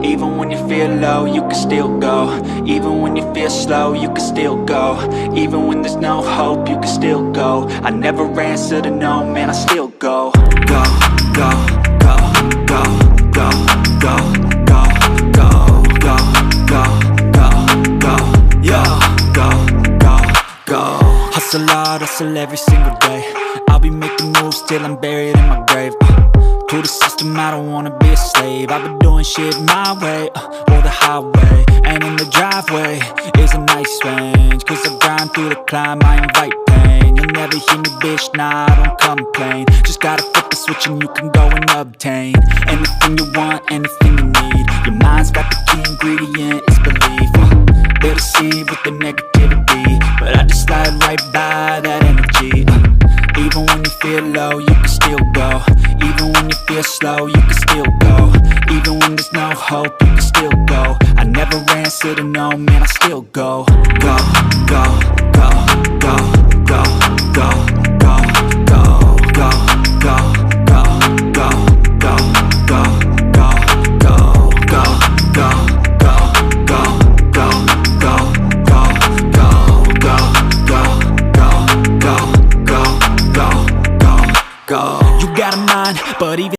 Even when you feel low, you can still go. Even when you feel slow, you can still go. Even when there's no hope, you can still go. I never answer to no, man, I still go. Go, go, go, go, go, go, go, go, go, go, go, go, yo, go, go, go. Hustle hard, hustle every single day. I'll be making moves till I'm buried in my grave. To the system, I don't wanna be a slave. I've been doing shit my way, or the highway. And in the driveway is a nice range, cause I grind through the climb, I invite pain. You'll never hear me, bitch, nah, I don't complain. Just gotta flip the switch and you can go and obtain anything you want, anything you need. Your mind's got the key ingredient, it's belief. They'll deceive with the negativity, but I just slide right by that energy. Even when you feel low, you can still go. Even when you feel slow, you can still go. Even when there's no hope, you can still go. I never answer to no, man, I still go. Go, go, go,